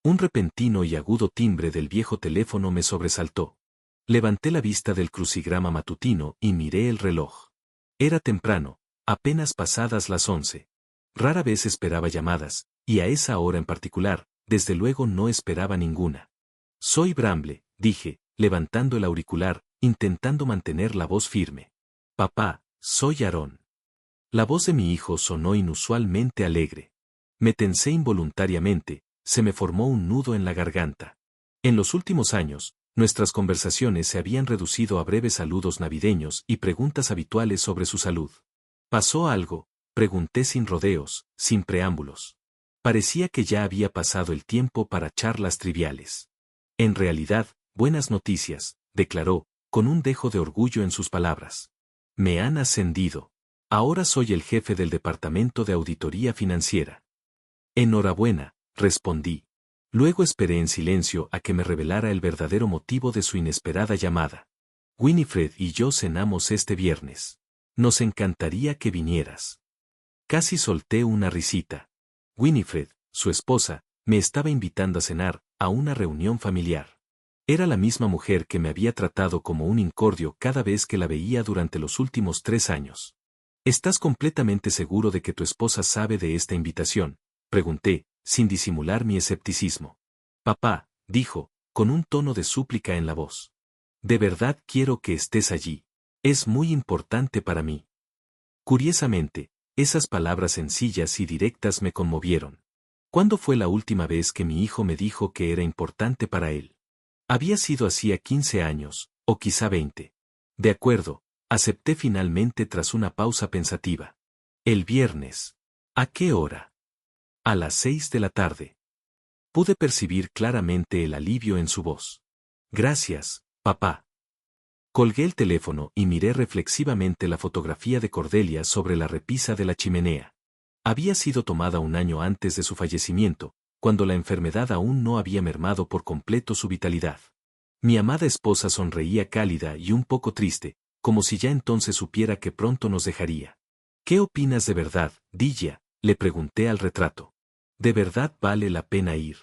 Un repentino y agudo timbre del viejo teléfono me sobresaltó. Levanté la vista del crucigrama matutino y miré el reloj. Era temprano, apenas pasadas las 11. Rara vez esperaba llamadas, y a esa hora en particular, desde luego no esperaba ninguna. Soy Bramble, dije, levantando el auricular, intentando mantener la voz firme. Papá, soy Aarón. La voz de mi hijo sonó inusualmente alegre. Me tensé involuntariamente, se me formó un nudo en la garganta. En los últimos años, nuestras conversaciones se habían reducido a breves saludos navideños y preguntas habituales sobre su salud. ¿Pasó algo? Pregunté sin rodeos, sin preámbulos. Parecía que ya había pasado el tiempo para charlas triviales. En realidad, buenas noticias, declaró, con un dejo de orgullo en sus palabras. Me han ascendido. Ahora soy el jefe del departamento de auditoría financiera. Enhorabuena, respondí. Luego esperé en silencio a que me revelara el verdadero motivo de su inesperada llamada. Winifred y yo cenamos este viernes. Nos encantaría que vinieras. Casi solté una risita. Winifred, su esposa, me estaba invitando a cenar, a una reunión familiar. Era la misma mujer que me había tratado como un incordio cada vez que la veía durante los últimos 3 años. ¿Estás completamente seguro de que tu esposa sabe de esta invitación?, pregunté, sin disimular mi escepticismo. Papá, dijo, con un tono de súplica en la voz. De verdad quiero que estés allí. Es muy importante para mí. Curiosamente, esas palabras sencillas y directas me conmovieron. ¿Cuándo fue la última vez que mi hijo me dijo que era importante para él? Había sido hacía 15 años, o quizá 20. De acuerdo, acepté finalmente tras una pausa pensativa. El viernes. ¿A qué hora? A las 6 de la tarde. Pude percibir claramente el alivio en su voz. Gracias, papá. Colgué el teléfono y miré reflexivamente la fotografía de Cordelia sobre la repisa de la chimenea. Había sido tomada un año antes de su fallecimiento, cuando la enfermedad aún no había mermado por completo su vitalidad. Mi amada esposa sonreía cálida y un poco triste, como si ya entonces supiera que pronto nos dejaría. ¿Qué opinas de verdad, Dilla?, le pregunté al retrato. ¿De verdad vale la pena ir?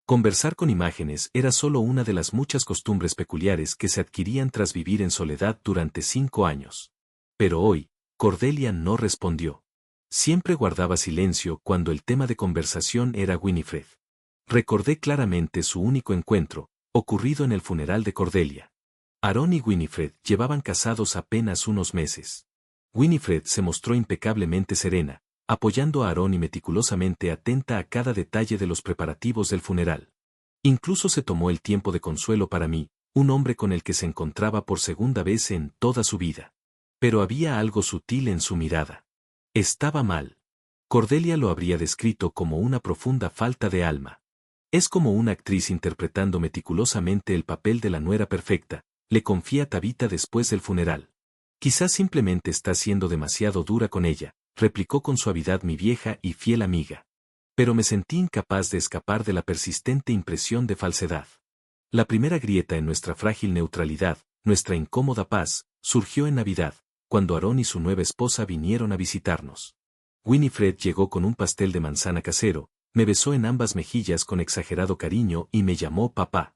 Conversar con imágenes era solo una de las muchas costumbres peculiares que se adquirían tras vivir en soledad durante 5 años. Pero hoy, Cordelia no respondió. Siempre guardaba silencio cuando el tema de conversación era Winifred. Recordé claramente su único encuentro, ocurrido en el funeral de Cordelia. Aarón y Winifred llevaban casados apenas unos meses. Winifred se mostró impecablemente serena, apoyando a Aarón y meticulosamente atenta a cada detalle de los preparativos del funeral. Incluso se tomó el tiempo de consuelo para mí, un hombre con el que se encontraba por segunda vez en toda su vida. Pero había algo sutil en su mirada. Estaba mal. Cordelia lo habría descrito como una profunda falta de alma. Es como una actriz interpretando meticulosamente el papel de la nuera perfecta, le confía Tabitha después del funeral. Quizás simplemente está siendo demasiado dura con ella, replicó con suavidad mi vieja y fiel amiga. Pero me sentí incapaz de escapar de la persistente impresión de falsedad. La primera grieta en nuestra frágil neutralidad, nuestra incómoda paz, surgió en Navidad, cuando Aarón y su nueva esposa vinieron a visitarnos. Winifred llegó con un pastel de manzana casero, me besó en ambas mejillas con exagerado cariño y me llamó papá.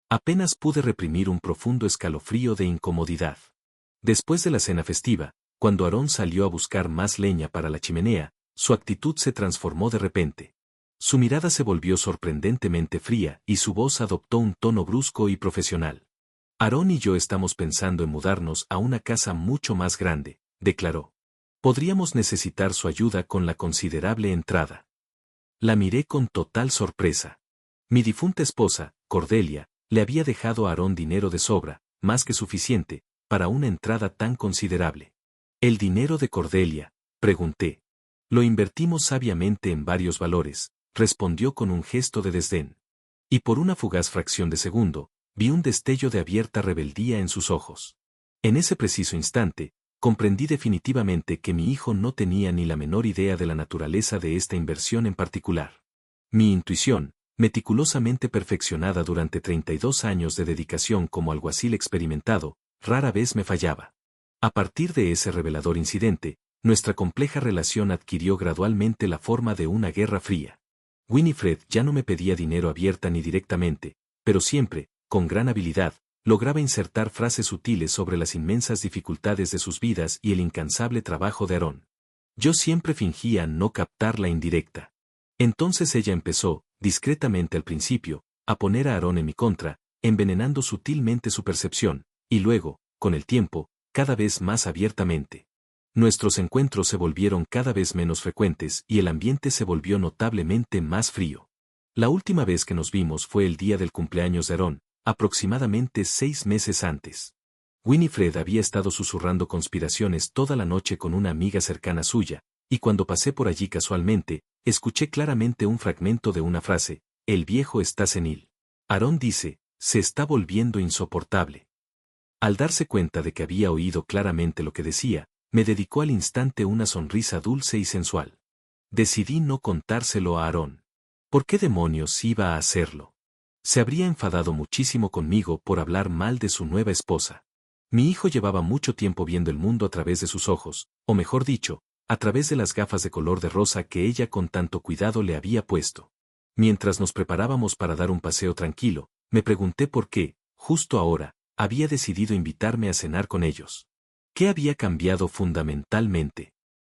Apenas pude reprimir un profundo escalofrío de incomodidad. Después de la cena festiva, cuando Aarón salió a buscar más leña para la chimenea, su actitud se transformó de repente. Su mirada se volvió sorprendentemente fría y su voz adoptó un tono brusco y profesional. Aarón y yo estamos pensando en mudarnos a una casa mucho más grande, declaró. Podríamos necesitar su ayuda con la considerable entrada. La miré con total sorpresa. Mi difunta esposa, Cordelia, le había dejado a Aarón dinero de sobra, más que suficiente, para una entrada tan considerable. ¿El dinero de Cordelia?, pregunté. Lo invertimos sabiamente en varios valores, respondió con un gesto de desdén. Y por una fugaz fracción de segundo, vi un destello de abierta rebeldía en sus ojos. En ese preciso instante, comprendí definitivamente que mi hijo no tenía ni la menor idea de la naturaleza de esta inversión en particular. Mi intuición, meticulosamente perfeccionada durante 32 años de dedicación como alguacil experimentado, rara vez me fallaba. A partir de ese revelador incidente, nuestra compleja relación adquirió gradualmente la forma de una guerra fría. Winifred ya no me pedía dinero abierta ni directamente, pero siempre, con gran habilidad, lograba insertar frases sutiles sobre las inmensas dificultades de sus vidas y el incansable trabajo de Aarón. Yo siempre fingía no captar la indirecta. Entonces ella empezó, discretamente al principio, a poner a Aarón en mi contra, envenenando sutilmente su percepción, y luego, con el tiempo, cada vez más abiertamente. Nuestros encuentros se volvieron cada vez menos frecuentes y el ambiente se volvió notablemente más frío. La última vez que nos vimos fue el día del cumpleaños de Aarón, aproximadamente 6 meses antes. Winifred había estado susurrando conspiraciones toda la noche con una amiga cercana suya, y cuando pasé por allí casualmente, escuché claramente un fragmento de una frase: el viejo está senil. Aarón dice, se está volviendo insoportable. Al darse cuenta de que había oído claramente lo que decía, me dedicó al instante una sonrisa dulce y sensual. Decidí no contárselo a Aarón. ¿Por qué demonios iba a hacerlo? Se habría enfadado muchísimo conmigo por hablar mal de su nueva esposa. Mi hijo llevaba mucho tiempo viendo el mundo a través de sus ojos, o mejor dicho, a través de las gafas de color de rosa que ella con tanto cuidado le había puesto. Mientras nos preparábamos para dar un paseo tranquilo, me pregunté por qué, justo ahora, había decidido invitarme a cenar con ellos. ¿Qué había cambiado fundamentalmente?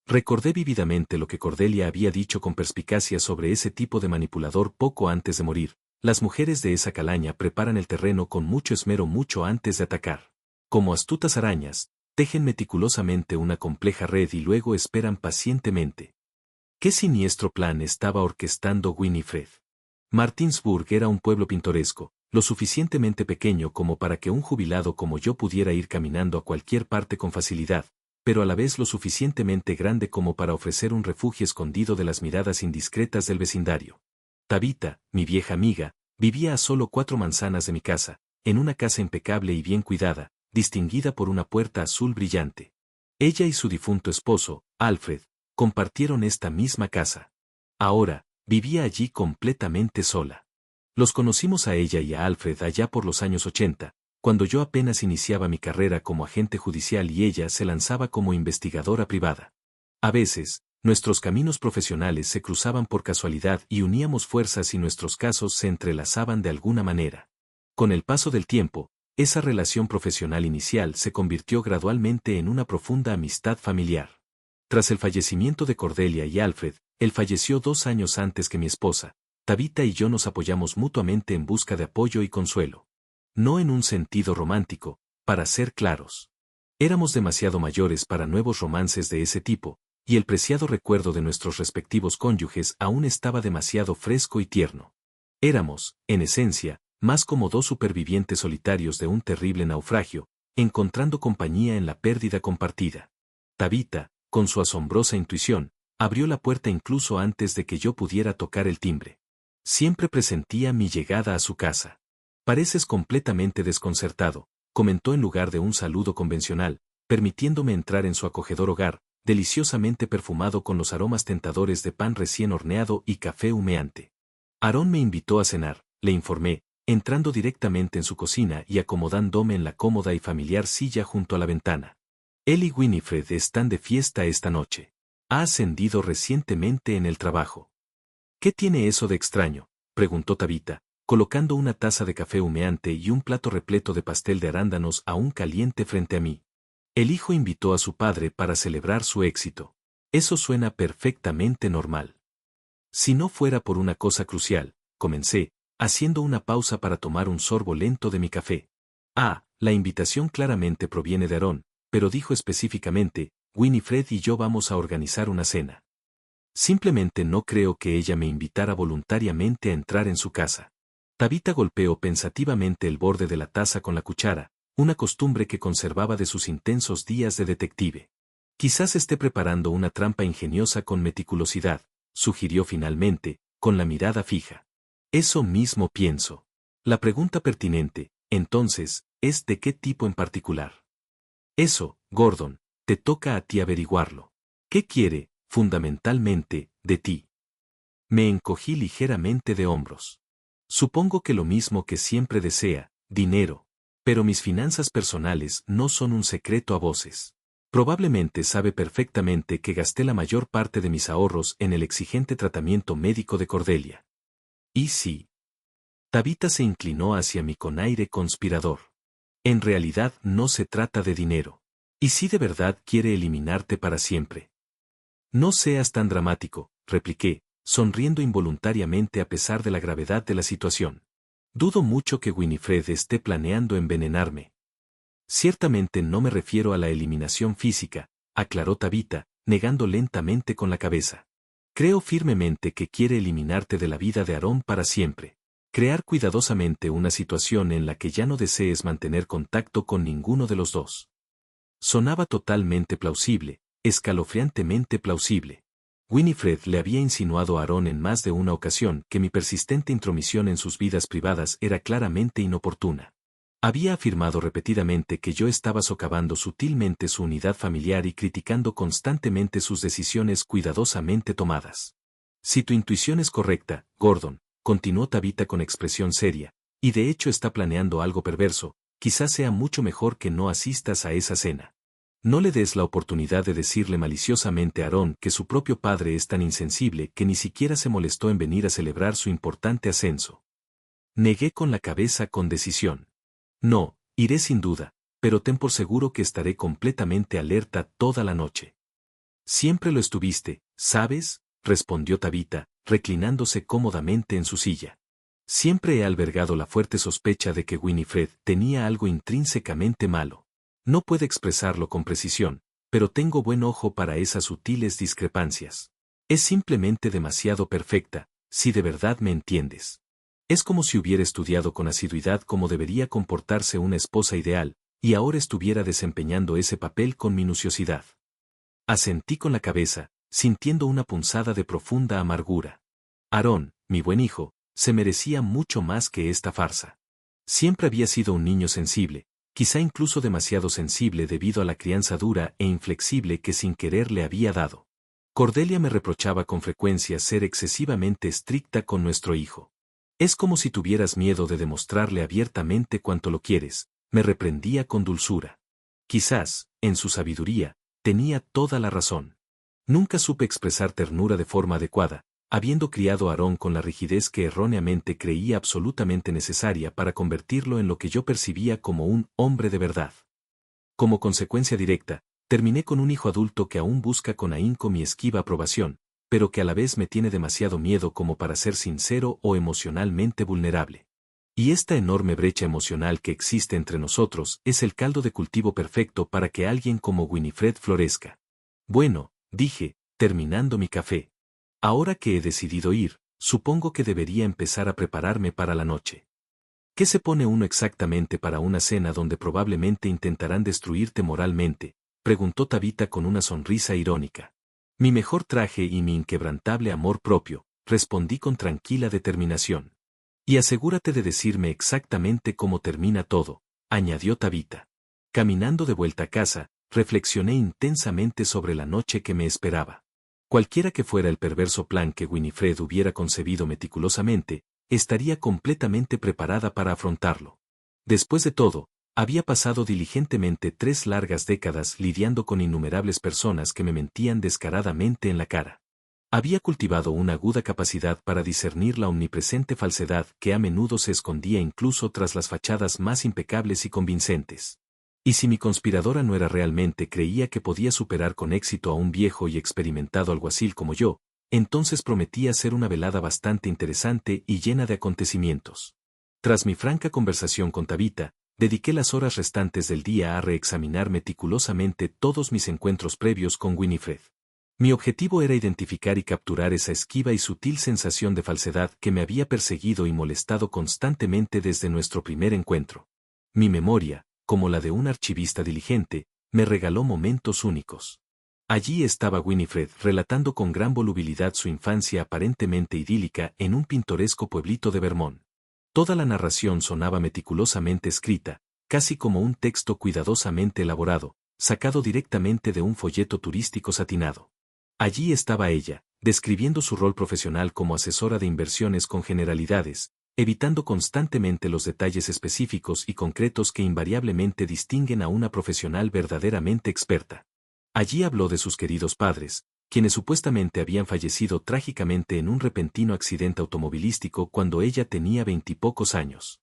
Recordé vívidamente lo que Cordelia había dicho con perspicacia sobre ese tipo de manipulador poco antes de morir. Las mujeres de esa calaña preparan el terreno con mucho esmero mucho antes de atacar. Como astutas arañas, tejen meticulosamente una compleja red y luego esperan pacientemente. ¿Qué siniestro plan estaba orquestando Winifred? Martinsburg era un pueblo pintoresco, lo suficientemente pequeño como para que un jubilado como yo pudiera ir caminando a cualquier parte con facilidad, pero a la vez lo suficientemente grande como para ofrecer un refugio escondido de las miradas indiscretas del vecindario. Tabita, mi vieja amiga, vivía a solo 4 manzanas de mi casa, en una casa impecable y bien cuidada, distinguida por una puerta azul brillante. Ella y su difunto esposo, Alfred, compartieron esta misma casa. Ahora, vivía allí completamente sola. Los conocimos a ella y a Alfred allá por los años 80, cuando yo apenas iniciaba mi carrera como agente judicial y ella se lanzaba como investigadora privada. A veces, nuestros caminos profesionales se cruzaban por casualidad y uníamos fuerzas y nuestros casos se entrelazaban de alguna manera. Con el paso del tiempo, esa relación profesional inicial se convirtió gradualmente en una profunda amistad familiar. Tras el fallecimiento de Cordelia y Alfred, él falleció 2 años antes que mi esposa. Tabita y yo nos apoyamos mutuamente en busca de apoyo y consuelo. No en un sentido romántico, para ser claros. Éramos demasiado mayores para nuevos romances de ese tipo, y el preciado recuerdo de nuestros respectivos cónyuges aún estaba demasiado fresco y tierno. Éramos, en esencia, más como 2 supervivientes solitarios de un terrible naufragio, encontrando compañía en la pérdida compartida. Tabita, con su asombrosa intuición, abrió la puerta incluso antes de que yo pudiera tocar el timbre. Siempre presentía mi llegada a su casa. Pareces completamente desconcertado, comentó en lugar de un saludo convencional, permitiéndome entrar en su acogedor hogar, deliciosamente perfumado con los aromas tentadores de pan recién horneado y café humeante. Aarón me invitó a cenar, le informé, entrando directamente en su cocina y acomodándome en la cómoda y familiar silla junto a la ventana. Él y Winifred están de fiesta esta noche. Ha ascendido recientemente en el trabajo. ¿Qué tiene eso de extraño?, preguntó Tabita, colocando una taza de café humeante y un plato repleto de pastel de arándanos aún caliente frente a mí. El hijo invitó a su padre para celebrar su éxito. Eso suena perfectamente normal. Si no fuera por una cosa crucial, comencé, haciendo una pausa para tomar un sorbo lento de mi café. La invitación claramente proviene de Aarón, pero dijo específicamente, Winifred y yo vamos a organizar una cena. Simplemente no creo que ella me invitara voluntariamente a entrar en su casa. Tabita golpeó pensativamente el borde de la taza con la cuchara, una costumbre que conservaba de sus intensos días de detective. Quizás esté preparando una trampa ingeniosa con meticulosidad, sugirió finalmente, con la mirada fija. Eso mismo pienso. La pregunta pertinente, entonces, es ¿de qué tipo en particular? Eso, Gordon, te toca a ti averiguarlo. ¿Qué quiere, fundamentalmente, de ti? Me encogí ligeramente de hombros. Supongo que lo mismo que siempre desea, dinero. Pero mis finanzas personales no son un secreto a voces. Probablemente sabe perfectamente que gasté la mayor parte de mis ahorros en el exigente tratamiento médico de Cordelia. ¿Y sí? Tabitha se inclinó hacia mí con aire conspirador. En realidad no se trata de dinero. ¿Y si de verdad quiere eliminarte para siempre? No seas tan dramático, repliqué, sonriendo involuntariamente a pesar de la gravedad de la situación. Dudo mucho que Winifred esté planeando envenenarme. Ciertamente no me refiero a la eliminación física, aclaró Tabitha, negando lentamente con la cabeza. Creo firmemente que quiere eliminarte de la vida de Aarón para siempre. Crear cuidadosamente una situación en la que ya no desees mantener contacto con ninguno de los dos. Sonaba totalmente plausible, escalofriantemente plausible. Winifred le había insinuado a Aarón en más de una ocasión que mi persistente intromisión en sus vidas privadas era claramente inoportuna. Había afirmado repetidamente que yo estaba socavando sutilmente su unidad familiar y criticando constantemente sus decisiones cuidadosamente tomadas. Si tu intuición es correcta, Gordon, continuó Tabitha con expresión seria, y de hecho está planeando algo perverso, quizás sea mucho mejor que no asistas a esa cena. No le des la oportunidad de decirle maliciosamente a Aarón que su propio padre es tan insensible que ni siquiera se molestó en venir a celebrar su importante ascenso. Negué con la cabeza con decisión. No, iré sin duda, pero ten por seguro que estaré completamente alerta toda la noche. Siempre lo estuviste, ¿sabes?, respondió Tabitha, reclinándose cómodamente en su silla. Siempre he albergado la fuerte sospecha de que Winifred tenía algo intrínsecamente malo. No puedo expresarlo con precisión, pero tengo buen ojo para esas sutiles discrepancias. Es simplemente demasiado perfecta, si de verdad me entiendes. Es como si hubiera estudiado con asiduidad cómo debería comportarse una esposa ideal, y ahora estuviera desempeñando ese papel con minuciosidad. Asentí con la cabeza, sintiendo una punzada de profunda amargura. Aarón, mi buen hijo, se merecía mucho más que esta farsa. Siempre había sido un niño sensible, quizá incluso demasiado sensible debido a la crianza dura e inflexible que sin querer le había dado. Cordelia me reprochaba con frecuencia ser excesivamente estricta con nuestro hijo. Es como si tuvieras miedo de demostrarle abiertamente cuánto lo quieres, me reprendía con dulzura. Quizás, en su sabiduría, tenía toda la razón. Nunca supe expresar ternura de forma adecuada, habiendo criado a Aarón con la rigidez que erróneamente creía absolutamente necesaria para convertirlo en lo que yo percibía como un hombre de verdad. Como consecuencia directa, terminé con un hijo adulto que aún busca con ahínco mi esquiva aprobación, pero que a la vez me tiene demasiado miedo como para ser sincero o emocionalmente vulnerable. Y esta enorme brecha emocional que existe entre nosotros es el caldo de cultivo perfecto para que alguien como Winifred florezca. Bueno, dije, terminando mi café. Ahora que he decidido ir, supongo que debería empezar a prepararme para la noche. ¿Qué se pone uno exactamente para una cena donde probablemente intentarán destruirte moralmente?, preguntó Tabitha con una sonrisa irónica. Mi mejor traje y mi inquebrantable amor propio, respondí con tranquila determinación. Y asegúrate de decirme exactamente cómo termina todo, añadió Tabitha. Caminando de vuelta a casa, reflexioné intensamente sobre la noche que me esperaba. Cualquiera que fuera el perverso plan que Winifred hubiera concebido meticulosamente, estaría completamente preparada para afrontarlo. Después de todo, había pasado diligentemente 3 largas décadas lidiando con innumerables personas que me mentían descaradamente en la cara. Había cultivado una aguda capacidad para discernir la omnipresente falsedad que a menudo se escondía incluso tras las fachadas más impecables y convincentes. Y si mi conspiradora no era realmente creía que podía superar con éxito a un viejo y experimentado alguacil como yo, entonces prometía ser una velada bastante interesante y llena de acontecimientos. Tras mi franca conversación con Tabitha, dediqué las horas restantes del día a reexaminar meticulosamente todos mis encuentros previos con Winifred. Mi objetivo era identificar y capturar esa esquiva y sutil sensación de falsedad que me había perseguido y molestado constantemente desde nuestro primer encuentro. Mi memoria, como la de un archivista diligente, me regaló momentos únicos. Allí estaba Winifred relatando con gran volubilidad su infancia aparentemente idílica en un pintoresco pueblito de Vermont. Toda la narración sonaba meticulosamente escrita, casi como un texto cuidadosamente elaborado, sacado directamente de un folleto turístico satinado. Allí estaba ella, describiendo su rol profesional como asesora de inversiones con generalidades, evitando constantemente los detalles específicos y concretos que invariablemente distinguen a una profesional verdaderamente experta. Allí habló de sus queridos padres, quienes supuestamente habían fallecido trágicamente en un repentino accidente automovilístico cuando ella tenía 20 y pocos años.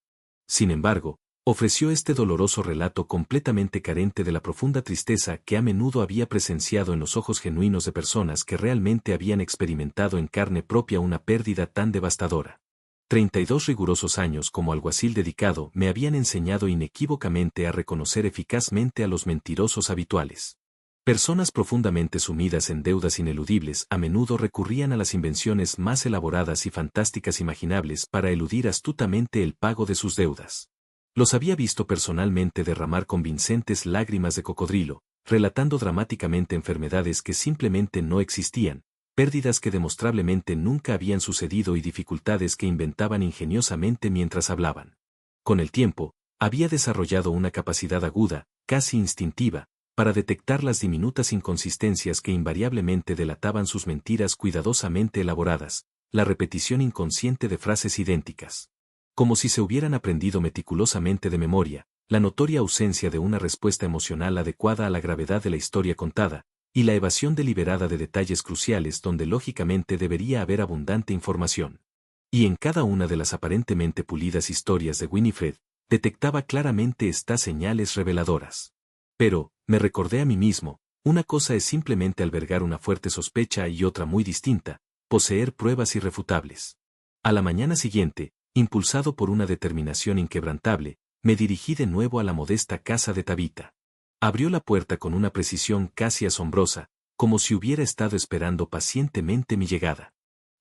Sin embargo, ofreció este doloroso relato completamente carente de la profunda tristeza que a menudo había presenciado en los ojos genuinos de personas que realmente habían experimentado en carne propia una pérdida tan devastadora. 32 rigurosos años como alguacil dedicado me habían enseñado inequívocamente a reconocer eficazmente a los mentirosos habituales. Personas profundamente sumidas en deudas ineludibles a menudo recurrían a las invenciones más elaboradas y fantásticas imaginables para eludir astutamente el pago de sus deudas. Los había visto personalmente derramar convincentes lágrimas de cocodrilo, relatando dramáticamente enfermedades que simplemente no existían, pérdidas que demostrablemente nunca habían sucedido y dificultades que inventaban ingeniosamente mientras hablaban. Con el tiempo, había desarrollado una capacidad aguda, casi instintiva, para detectar las diminutas inconsistencias que invariablemente delataban sus mentiras cuidadosamente elaboradas, la repetición inconsciente de frases idénticas. Como si se hubieran aprendido meticulosamente de memoria, la notoria ausencia de una respuesta emocional adecuada a la gravedad de la historia contada, y la evasión deliberada de detalles cruciales donde lógicamente debería haber abundante información. Y en cada una de las aparentemente pulidas historias de Winifred, detectaba claramente estas señales reveladoras. Pero, me recordé a mí mismo, una cosa es simplemente albergar una fuerte sospecha y otra muy distinta, poseer pruebas irrefutables. A la mañana siguiente, impulsado por una determinación inquebrantable, me dirigí de nuevo a la modesta casa de Tabitha. Abrió la puerta con una precisión casi asombrosa, como si hubiera estado esperando pacientemente mi llegada.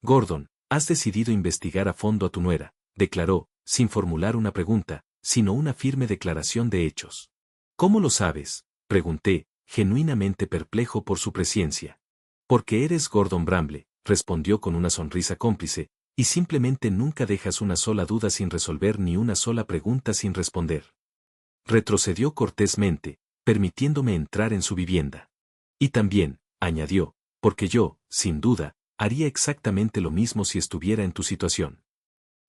Gordon, has decidido investigar a fondo a tu nuera, declaró, sin formular una pregunta, sino una firme declaración de hechos. ¿Cómo lo sabes?, pregunté, genuinamente perplejo por su presciencia. Porque eres Gordon Bramble, respondió con una sonrisa cómplice, y simplemente nunca dejas una sola duda sin resolver ni una sola pregunta sin responder. Retrocedió cortésmente, permitiéndome entrar en su vivienda. Y también, añadió, porque yo, sin duda, haría exactamente lo mismo si estuviera en tu situación.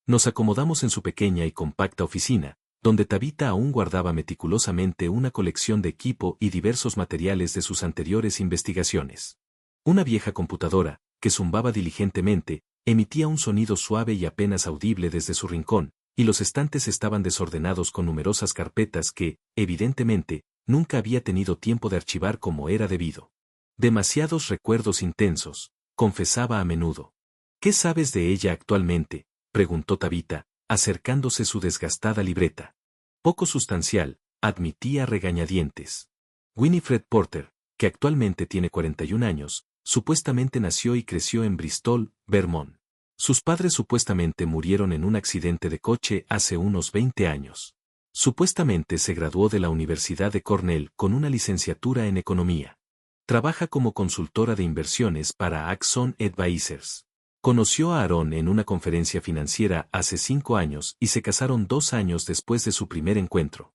Nos acomodamos en su pequeña y compacta oficina, donde Tabitha aún guardaba meticulosamente una colección de equipo y diversos materiales de sus anteriores investigaciones. Una vieja computadora, que zumbaba diligentemente, emitía un sonido suave y apenas audible desde su rincón, y los estantes estaban desordenados con numerosas carpetas que, evidentemente, nunca había tenido tiempo de archivar como era debido. Demasiados recuerdos intensos, confesaba a menudo. ¿Qué sabes de ella actualmente?, preguntó Tabitha, acercándose su desgastada libreta. Poco sustancial, admitía regañadientes. Winifred Porter, que actualmente tiene 41 años, supuestamente nació y creció en Bristol, Vermont. Sus padres supuestamente murieron en un accidente de coche hace unos 20 años. Supuestamente se graduó de la Universidad de Cornell con una licenciatura en economía. Trabaja como consultora de inversiones para Axon Advisors. Conoció a Aaron en una conferencia financiera hace 5 años y se casaron 2 años después de su primer encuentro.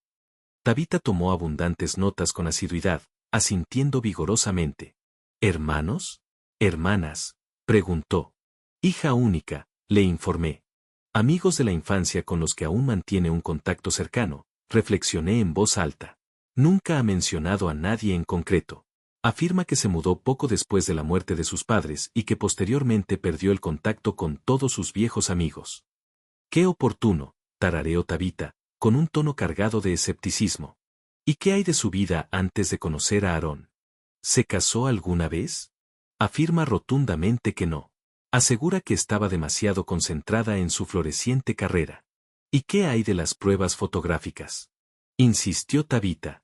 Tabitha tomó abundantes notas con asiduidad, asintiendo vigorosamente. ¿Hermanos? ¿Hermanas?, preguntó. Hija única, le informé. Amigos de la infancia con los que aún mantiene un contacto cercano, reflexioné en voz alta. Nunca ha mencionado a nadie en concreto. Afirma que se mudó poco después de la muerte de sus padres y que posteriormente perdió el contacto con todos sus viejos amigos. Qué oportuno, tarareó Tabitha, con un tono cargado de escepticismo. ¿Y qué hay de su vida antes de conocer a Aaron? ¿Se casó alguna vez? Afirma rotundamente que no. Asegura que estaba demasiado concentrada en su floreciente carrera. ¿Y qué hay de las pruebas fotográficas?, insistió Tabitha.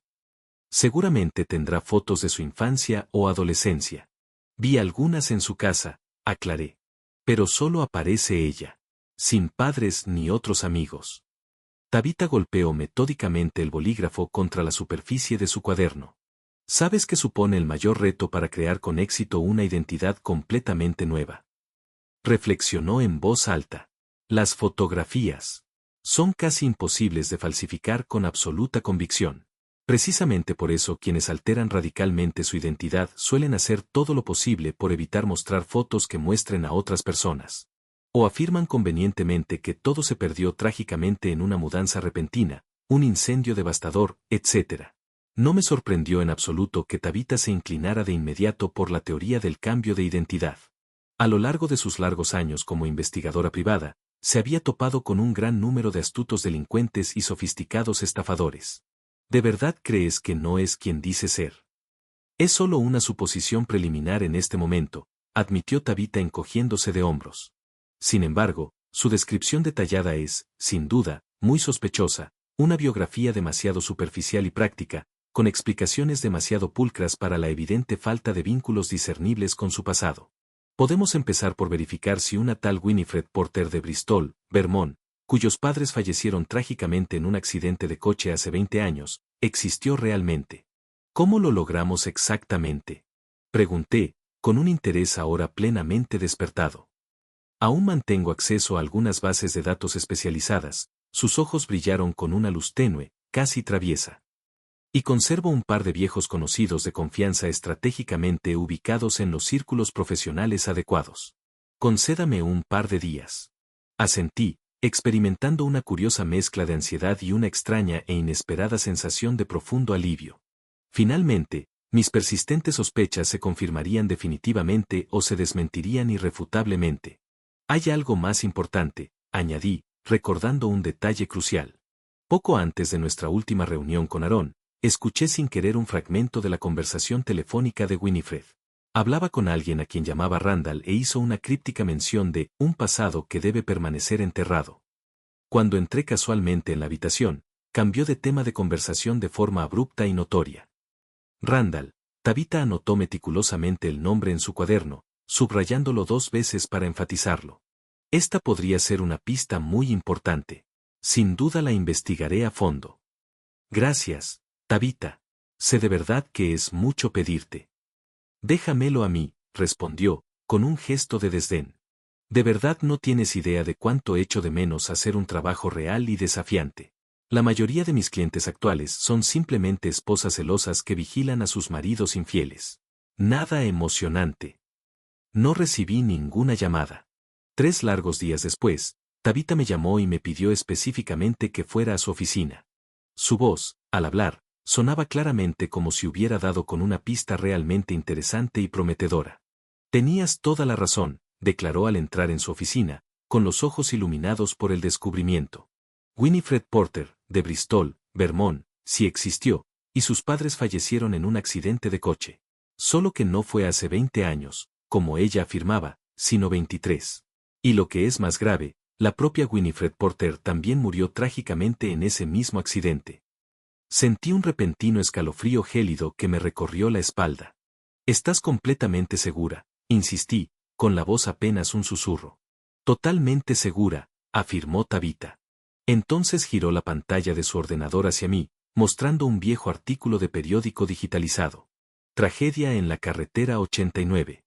Seguramente tendrá fotos de su infancia o adolescencia. Vi algunas en su casa, aclaré. Pero solo aparece ella. Sin padres ni otros amigos. Tabitha golpeó metódicamente el bolígrafo contra la superficie de su cuaderno. ¿Sabes qué supone el mayor reto para crear con éxito una identidad completamente nueva? Reflexionó en voz alta. Las fotografías. Son casi imposibles de falsificar con absoluta convicción. Precisamente por eso quienes alteran radicalmente su identidad suelen hacer todo lo posible por evitar mostrar fotos que muestren a otras personas. O afirman convenientemente que todo se perdió trágicamente en una mudanza repentina, un incendio devastador, etc. No me sorprendió en absoluto que Tabitha se inclinara de inmediato por la teoría del cambio de identidad. A lo largo de sus largos años como investigadora privada, se había topado con un gran número de astutos delincuentes y sofisticados estafadores. ¿De verdad crees que no es quien dice ser? Es solo una suposición preliminar en este momento, admitió Tabitha encogiéndose de hombros. Sin embargo, su descripción detallada es, sin duda, muy sospechosa, una biografía demasiado superficial y práctica, con explicaciones demasiado pulcras para la evidente falta de vínculos discernibles con su pasado. Podemos empezar por verificar si una tal Winifred Porter de Bristol, Vermont, cuyos padres fallecieron trágicamente en un accidente de coche hace 20 años, existió realmente. ¿Cómo lo logramos exactamente? Pregunté, con un interés ahora plenamente despertado. Aún mantengo acceso a algunas bases de datos especializadas, sus ojos brillaron con una luz tenue, casi traviesa. Y conservo un par de viejos conocidos de confianza estratégicamente ubicados en los círculos profesionales adecuados. Concédame un par de días. Asentí, experimentando una curiosa mezcla de ansiedad y una extraña e inesperada sensación de profundo alivio. Finalmente, mis persistentes sospechas se confirmarían definitivamente o se desmentirían irrefutablemente. Hay algo más importante, añadí, recordando un detalle crucial. Poco antes de nuestra última reunión con Aaron, escuché sin querer un fragmento de la conversación telefónica de Winifred. Hablaba con alguien a quien llamaba Randall e hizo una críptica mención de un pasado que debe permanecer enterrado. Cuando entré casualmente en la habitación, cambió de tema de conversación de forma abrupta y notoria. Randall. Tabitha anotó meticulosamente el nombre en su cuaderno, subrayándolo 2 veces para enfatizarlo. Esta podría ser una pista muy importante. Sin duda la investigaré a fondo. Gracias, Tabitha. Sé de verdad que es mucho pedirte. Déjamelo a mí, respondió, con un gesto de desdén. De verdad no tienes idea de cuánto echo de menos hacer un trabajo real y desafiante. La mayoría de mis clientes actuales son simplemente esposas celosas que vigilan a sus maridos infieles. Nada emocionante. No recibí ninguna llamada. 3 largos días después, Tabitha me llamó y me pidió específicamente que fuera a su oficina. Su voz, al hablar, sonaba claramente como si hubiera dado con una pista realmente interesante y prometedora. Tenías toda la razón, declaró al entrar en su oficina, con los ojos iluminados por el descubrimiento. Winifred Porter, de Bristol, Vermont, sí existió, y sus padres fallecieron en un accidente de coche. Solo que no fue hace 20 años, como ella afirmaba, sino 23. Y lo que es más grave, la propia Winifred Porter también murió trágicamente en ese mismo accidente. Sentí un repentino escalofrío gélido que me recorrió la espalda. ¿Estás completamente segura?, insistí, con la voz apenas un susurro. Totalmente segura, afirmó Tabitha. Entonces giró la pantalla de su ordenador hacia mí, mostrando un viejo artículo de periódico digitalizado. Tragedia en la carretera 89.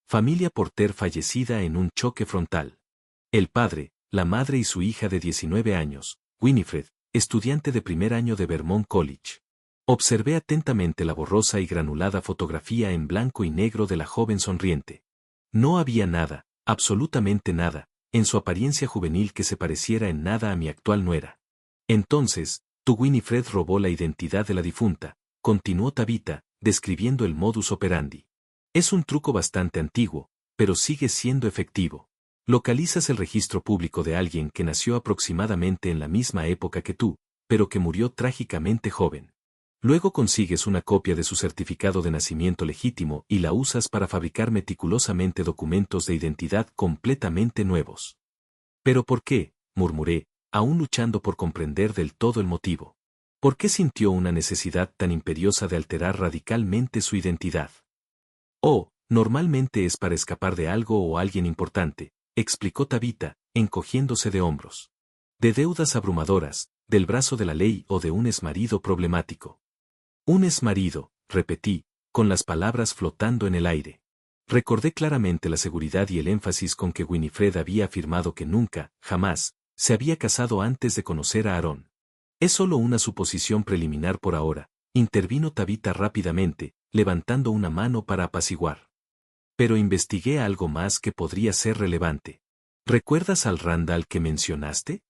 Familia Porter fallecida en un choque frontal. El padre, la madre y su hija de 19 años, Winifred, estudiante de primer año de Vermont College. Observé atentamente la borrosa y granulada fotografía en blanco y negro de la joven sonriente. No había nada, absolutamente nada, en su apariencia juvenil que se pareciera en nada a mi actual nuera. Entonces, tu Winifred robó la identidad de la difunta, continuó Tabitha, describiendo el modus operandi. Es un truco bastante antiguo, pero sigue siendo efectivo. Localizas el registro público de alguien que nació aproximadamente en la misma época que tú, pero que murió trágicamente joven. Luego consigues una copia de su certificado de nacimiento legítimo y la usas para fabricar meticulosamente documentos de identidad completamente nuevos. ¿Pero por qué?, murmuré, aún luchando por comprender del todo el motivo. ¿Por qué sintió una necesidad tan imperiosa de alterar radicalmente su identidad? Oh, normalmente es para escapar de algo o alguien importante, explicó Tabitha, encogiéndose de hombros. De deudas abrumadoras, del brazo de la ley o de un exmarido problemático. Un exmarido, repetí, con las palabras flotando en el aire. Recordé claramente la seguridad y el énfasis con que Winifred había afirmado que nunca, jamás, se había casado antes de conocer a Aaron. Es solo una suposición preliminar por ahora, intervino Tabitha rápidamente, levantando una mano para apaciguar. Pero investigué algo más que podría ser relevante. ¿Recuerdas al Randall que mencionaste?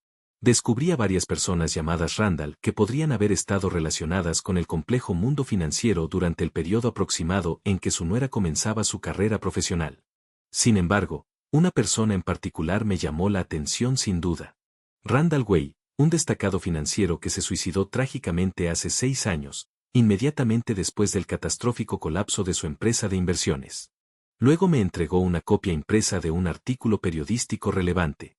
Descubrí a varias personas llamadas Randall que podrían haber estado relacionadas con el complejo mundo financiero durante el periodo aproximado en que su nuera comenzaba su carrera profesional. Sin embargo, una persona en particular me llamó la atención sin duda. Randall Way, un destacado financiero que se suicidó trágicamente hace 6 años, inmediatamente después del catastrófico colapso de su empresa de inversiones. Luego me entregó una copia impresa de un artículo periodístico relevante.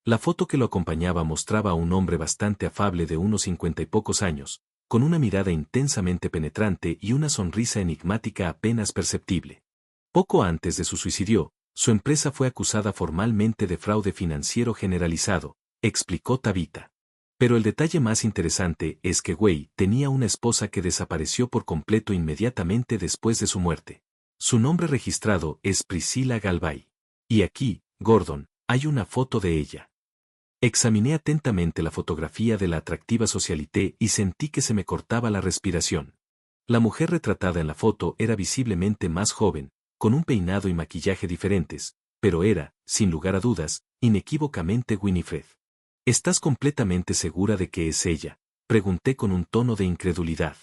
La foto que lo acompañaba mostraba a un hombre bastante afable de unos 50 y pocos años, con una mirada intensamente penetrante y una sonrisa enigmática apenas perceptible. Poco antes de su suicidio, su empresa fue acusada formalmente de fraude financiero generalizado, explicó Tabitha. Pero el detalle más interesante es que Way tenía una esposa que desapareció por completo inmediatamente después de su muerte. Su nombre registrado es Priscilla Galvay. Y aquí, Gordon, hay una foto de ella. Examiné atentamente la fotografía de la atractiva socialité y sentí que se me cortaba la respiración. La mujer retratada en la foto era visiblemente más joven, con un peinado y maquillaje diferentes, pero era, sin lugar a dudas, inequívocamente Winifred. ¿Estás completamente segura de que es ella?, pregunté con un tono de incredulidad.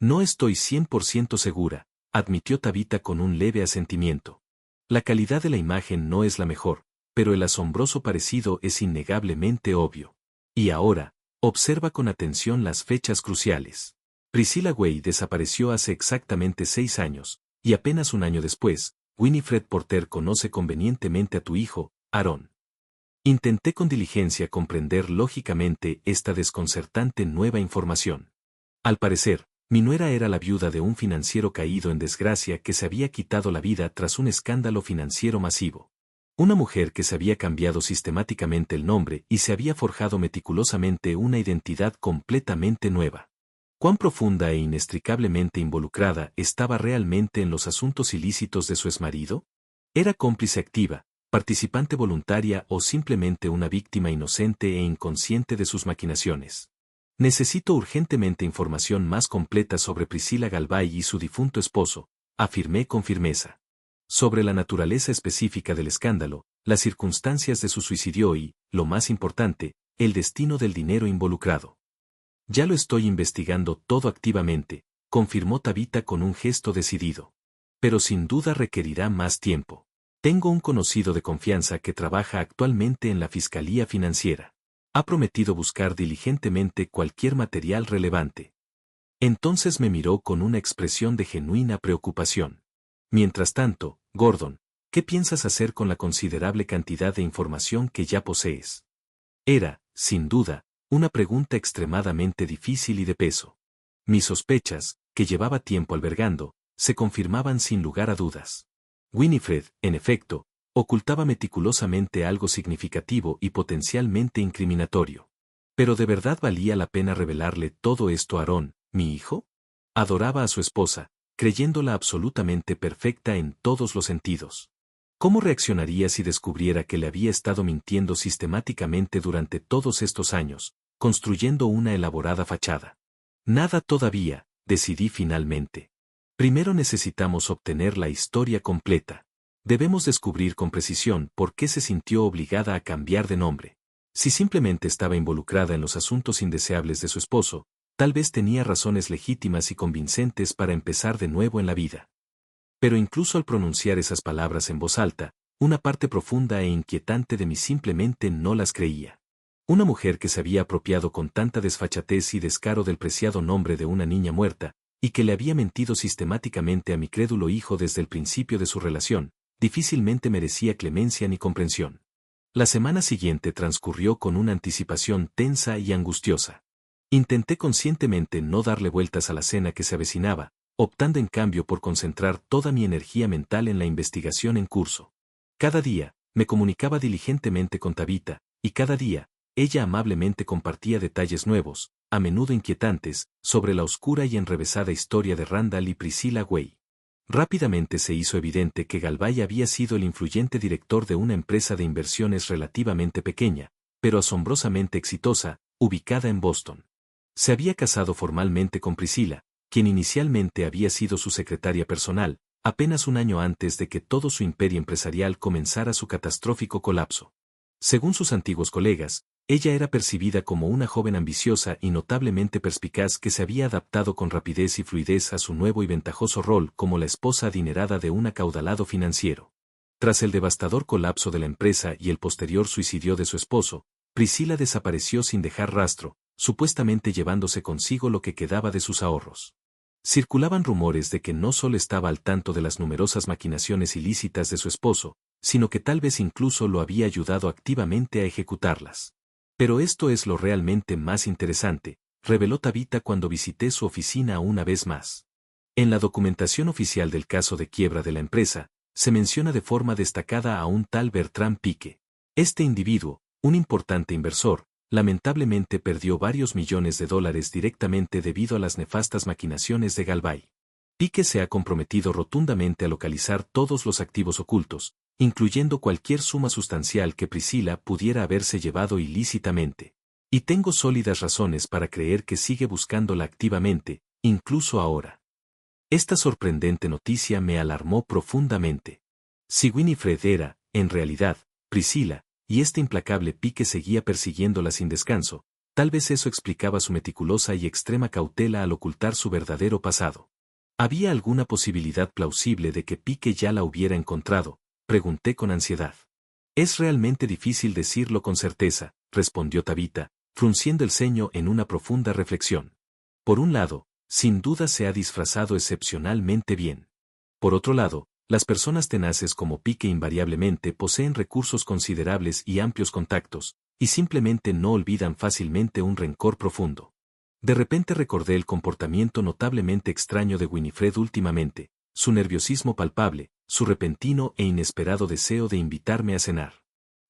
No estoy 100% segura, admitió Tabitha con un leve asentimiento. La calidad de la imagen no es la mejor, pero el asombroso parecido es innegablemente obvio. Y ahora, observa con atención las fechas cruciales. Priscilla Way desapareció hace exactamente 6 años, y apenas un año después, Winifred Porter conoce convenientemente a tu hijo, Aaron. Intenté con diligencia comprender lógicamente esta desconcertante nueva información. Al parecer, mi nuera era la viuda de un financiero caído en desgracia que se había quitado la vida tras un escándalo financiero masivo. Una mujer que se había cambiado sistemáticamente el nombre y se había forjado meticulosamente una identidad completamente nueva. ¿Cuán profunda e inextricablemente involucrada estaba realmente en los asuntos ilícitos de su exmarido? ¿Era cómplice activa, participante voluntaria o simplemente una víctima inocente e inconsciente de sus maquinaciones? Necesito urgentemente información más completa sobre Priscilla Galvay y su difunto esposo, afirmé con firmeza. Sobre la naturaleza específica del escándalo, las circunstancias de su suicidio y, lo más importante, el destino del dinero involucrado. Ya lo estoy investigando todo activamente, confirmó Tabitha con un gesto decidido. Pero sin duda requerirá más tiempo. Tengo un conocido de confianza que trabaja actualmente en la Fiscalía Financiera. Ha prometido buscar diligentemente cualquier material relevante. Entonces me miró con una expresión de genuina preocupación. Mientras tanto, Gordon, ¿qué piensas hacer con la considerable cantidad de información que ya posees? Era, sin duda, una pregunta extremadamente difícil y de peso. Mis sospechas, que llevaba tiempo albergando, se confirmaban sin lugar a dudas. Winifred, en efecto, ocultaba meticulosamente algo significativo y potencialmente incriminatorio. ¿Pero de verdad valía la pena revelarle todo esto a Aaron, mi hijo? Adoraba a su esposa, creyéndola absolutamente perfecta en todos los sentidos. ¿Cómo reaccionaría si descubriera que le había estado mintiendo sistemáticamente durante todos estos años, construyendo una elaborada fachada? Nada todavía, decidí finalmente. Primero necesitamos obtener la historia completa. Debemos descubrir con precisión por qué se sintió obligada a cambiar de nombre. Si simplemente estaba involucrada en los asuntos indeseables de su esposo, tal vez tenía razones legítimas y convincentes para empezar de nuevo en la vida. Pero incluso al pronunciar esas palabras en voz alta, una parte profunda e inquietante de mí simplemente no las creía. Una mujer que se había apropiado con tanta desfachatez y descaro del preciado nombre de una niña muerta, y que le había mentido sistemáticamente a mi crédulo hijo desde el principio de su relación, difícilmente merecía clemencia ni comprensión. La semana siguiente transcurrió con una anticipación tensa y angustiosa. Intenté conscientemente no darle vueltas a la cena que se avecinaba, optando en cambio por concentrar toda mi energía mental en la investigación en curso. Cada día, me comunicaba diligentemente con Tabitha, y cada día, ella amablemente compartía detalles nuevos, a menudo inquietantes, sobre la oscura y enrevesada historia de Randall y Priscilla Way. Rápidamente se hizo evidente que Galvay había sido el influyente director de una empresa de inversiones relativamente pequeña, pero asombrosamente exitosa, ubicada en Boston. Se había casado formalmente con Priscilla, quien inicialmente había sido su secretaria personal, apenas un año antes de que todo su imperio empresarial comenzara su catastrófico colapso. Según sus antiguos colegas, Ella era percibida como una joven ambiciosa y notablemente perspicaz que se había adaptado con rapidez y fluidez a su nuevo y ventajoso rol como la esposa adinerada de un acaudalado financiero. Tras el devastador colapso de la empresa y el posterior suicidio de su esposo, Priscila desapareció sin dejar rastro, supuestamente llevándose consigo lo que quedaba de sus ahorros. Circulaban rumores de que no solo estaba al tanto de las numerosas maquinaciones ilícitas de su esposo, sino que tal vez incluso lo había ayudado activamente a ejecutarlas. Pero esto es lo realmente más interesante, reveló Tabitha cuando visité su oficina una vez más. En la documentación oficial del caso de quiebra de la empresa, se menciona de forma destacada a un tal Bertrand Pique. Este individuo, un importante inversor, lamentablemente perdió varios millones de dólares directamente debido a las nefastas maquinaciones de Galvay. Pique se ha comprometido rotundamente a localizar todos los activos ocultos, incluyendo cualquier suma sustancial que Priscila pudiera haberse llevado ilícitamente. Y tengo sólidas razones para creer que sigue buscándola activamente, incluso ahora. Esta sorprendente noticia me alarmó profundamente. Si Winifred era, en realidad, Priscila, y este implacable Pique seguía persiguiéndola sin descanso, tal vez eso explicaba su meticulosa y extrema cautela al ocultar su verdadero pasado. ¿Había alguna posibilidad plausible de que Pique ya la hubiera encontrado?, pregunté con ansiedad. Es realmente difícil decirlo con certeza, respondió Tabitha, frunciendo el ceño en una profunda reflexión. Por un lado, sin duda se ha disfrazado excepcionalmente bien. Por otro lado, las personas tenaces como Pique invariablemente poseen recursos considerables y amplios contactos, y simplemente no olvidan fácilmente un rencor profundo. De repente recordé el comportamiento notablemente extraño de Winifred últimamente, su nerviosismo palpable, su repentino e inesperado deseo de invitarme a cenar.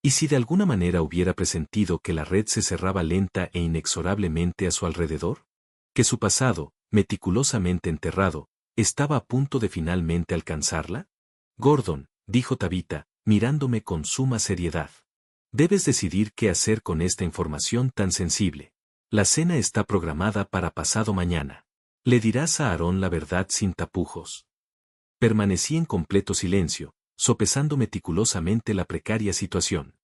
¿Y si de alguna manera hubiera presentido que la red se cerraba lenta e inexorablemente a su alrededor? ¿Que su pasado, meticulosamente enterrado, estaba a punto de finalmente alcanzarla? Gordon, dijo Tabitha, mirándome con suma seriedad. Debes decidir qué hacer con esta información tan sensible. La cena está programada para pasado mañana. ¿Le dirás a Aarón la verdad sin tapujos? Permanecí en completo silencio, sopesando meticulosamente la precaria situación.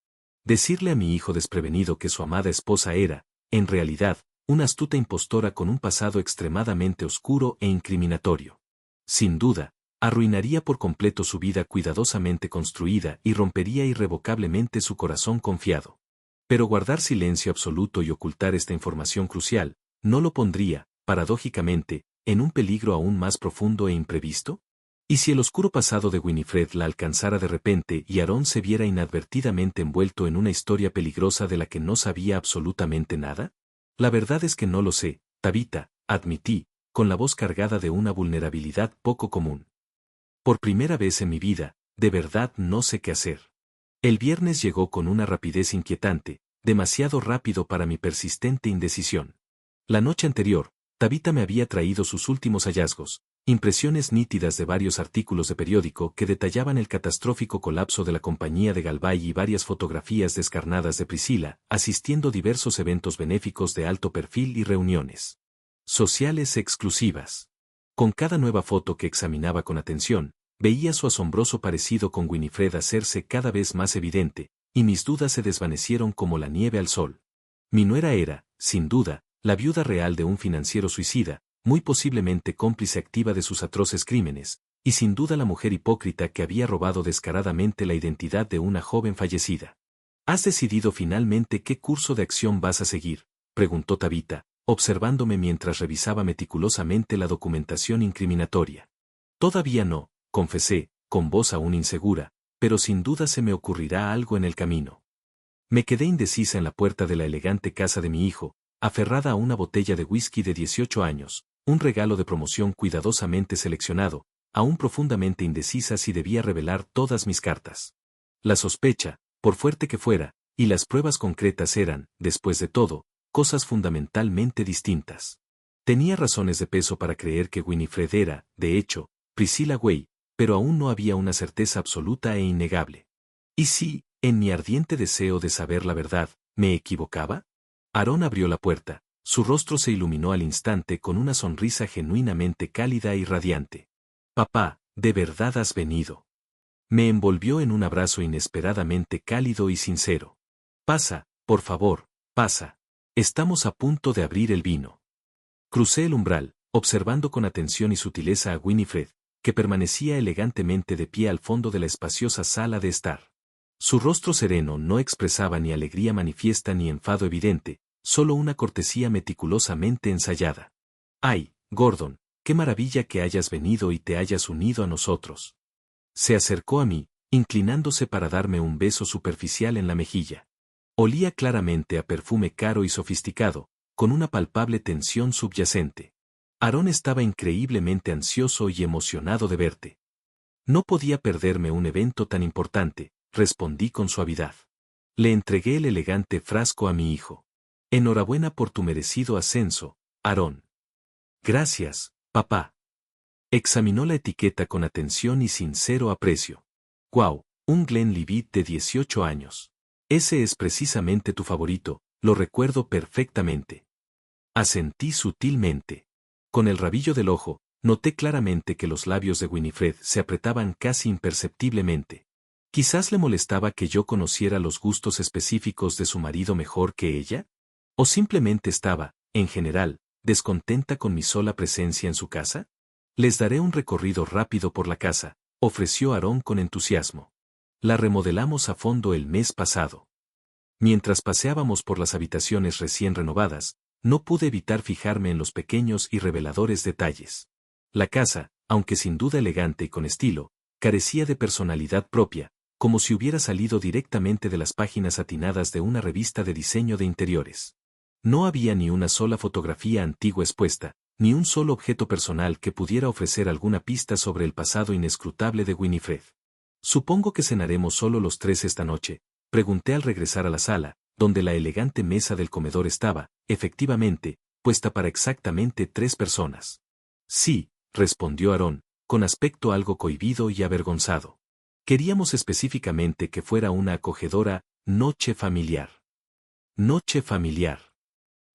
Decirle a mi hijo desprevenido que su amada esposa era, en realidad, una astuta impostora con un pasado extremadamente oscuro e incriminatorio. Sin duda, arruinaría por completo su vida cuidadosamente construida y rompería irrevocablemente su corazón confiado. Pero guardar silencio absoluto y ocultar esta información crucial, ¿no lo pondría, paradójicamente, en un peligro aún más profundo e imprevisto? ¿Y si el oscuro pasado de Winifred la alcanzara de repente y Aarón se viera inadvertidamente envuelto en una historia peligrosa de la que no sabía absolutamente nada? La verdad es que no lo sé, Tabitha, admití, con la voz cargada de una vulnerabilidad poco común. Por primera vez en mi vida, de verdad no sé qué hacer. El viernes llegó con una rapidez inquietante, demasiado rápido para mi persistente indecisión. La noche anterior, Tabitha me había traído sus últimos hallazgos, impresiones nítidas de varios artículos de periódico que detallaban el catastrófico colapso de la compañía de Galvay y varias fotografías descarnadas de Priscila, asistiendo a diversos eventos benéficos de alto perfil y reuniones sociales exclusivas. Con cada nueva foto que examinaba con atención, veía su asombroso parecido con Winifred hacerse cada vez más evidente, y mis dudas se desvanecieron como la nieve al sol. Mi nuera era, sin duda, la viuda real de un financiero suicida, muy posiblemente cómplice activa de sus atroces crímenes, y sin duda la mujer hipócrita que había robado descaradamente la identidad de una joven fallecida. ¿Has decidido finalmente qué curso de acción vas a seguir?, preguntó Tabitha, observándome mientras revisaba meticulosamente la documentación incriminatoria. Todavía no, confesé, con voz aún insegura, pero sin duda se me ocurrirá algo en el camino. Me quedé indecisa en la puerta de la elegante casa de mi hijo, aferrada a una botella de whisky de 18 años, un regalo de promoción cuidadosamente seleccionado, aún profundamente indecisa si debía revelar todas mis cartas. La sospecha, por fuerte que fuera, y las pruebas concretas eran, después de todo, cosas fundamentalmente distintas. Tenía razones de peso para creer que Winifred era, de hecho, Priscilla Way, pero aún no había una certeza absoluta e innegable. ¿Y si, en mi ardiente deseo de saber la verdad, me equivocaba? Aarón abrió la puerta, su rostro se iluminó al instante con una sonrisa genuinamente cálida y radiante. Papá, ¿de verdad has venido? Me envolvió en un abrazo inesperadamente cálido y sincero. Pasa, por favor, Pasa. Estamos a punto de abrir el vino. Crucé el umbral, observando con atención y sutileza a Winifred, que permanecía elegantemente de pie al fondo de la espaciosa sala de estar. Su rostro sereno no expresaba ni alegría manifiesta ni enfado evidente, solo una cortesía meticulosamente ensayada. ¡Ay, Gordon, qué maravilla que hayas venido y te hayas unido a nosotros! Se acercó a mí, inclinándose para darme un beso superficial en la mejilla. Olía claramente a perfume caro y sofisticado, con una palpable tensión subyacente. Aarón estaba increíblemente ansioso y emocionado de verte. No podía perderme un evento tan importante, respondí con suavidad. Le entregué el elegante frasco a mi hijo. Enhorabuena por tu merecido ascenso, Aarón. Gracias, papá. Examinó la etiqueta con atención y sincero aprecio. ¡Guau! Un Glenlivet de 18 años. Ese es precisamente tu favorito, lo recuerdo perfectamente. Asentí sutilmente. Con el rabillo del ojo, noté claramente que los labios de Winifred se apretaban casi imperceptiblemente. Quizás le molestaba que yo conociera los gustos específicos de su marido mejor que ella, o simplemente estaba, en general, descontenta con mi sola presencia en su casa. Les daré un recorrido rápido por la casa, ofreció Aarón con entusiasmo. La remodelamos a fondo el mes pasado. Mientras paseábamos por las habitaciones recién renovadas, no pude evitar fijarme en los pequeños y reveladores detalles. La casa, aunque sin duda elegante y con estilo, carecía de personalidad propia, como si hubiera salido directamente de las páginas atinadas de una revista de diseño de interiores. No había ni una sola fotografía antigua expuesta, ni un solo objeto personal que pudiera ofrecer alguna pista sobre el pasado inescrutable de Winifred. Supongo que cenaremos solo los tres esta noche, pregunté al regresar a la sala, donde la elegante mesa del comedor estaba, efectivamente, puesta para exactamente 3 personas. Sí, respondió Aarón, con aspecto algo cohibido y avergonzado. Queríamos específicamente que fuera una acogedora noche familiar. Noche familiar.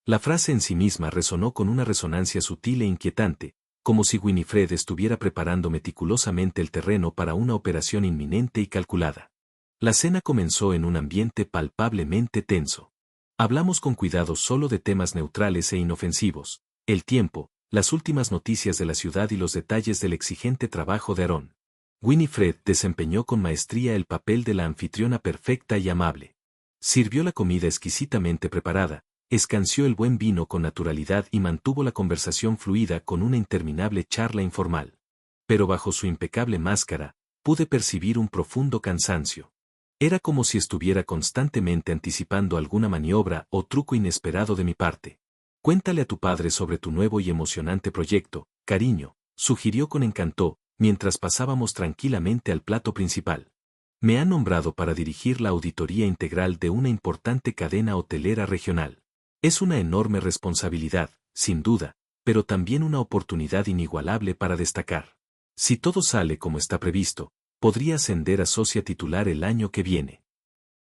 La frase en sí misma resonó con una resonancia sutil e inquietante, como si Winifred estuviera preparando meticulosamente el terreno para una operación inminente y calculada. La cena comenzó en un ambiente palpablemente tenso. Hablamos con cuidado solo de temas neutrales e inofensivos, el tiempo, las últimas noticias de la ciudad y los detalles del exigente trabajo de Aarón. Winifred desempeñó con maestría el papel de la anfitriona perfecta y amable. Sirvió la comida exquisitamente preparada, escanció el buen vino con naturalidad y mantuvo la conversación fluida con una interminable charla informal. Pero bajo su impecable máscara, pude percibir un profundo cansancio. Era como si estuviera constantemente anticipando alguna maniobra o truco inesperado de mi parte. Cuéntale a tu padre sobre tu nuevo y emocionante proyecto, cariño, sugirió con encanto, mientras pasábamos tranquilamente al plato principal. Me han nombrado para dirigir la auditoría integral de una importante cadena hotelera regional. Es una enorme responsabilidad, sin duda, pero también una oportunidad inigualable para destacar. Si todo sale como está previsto, podría ascender a socia titular el año que viene.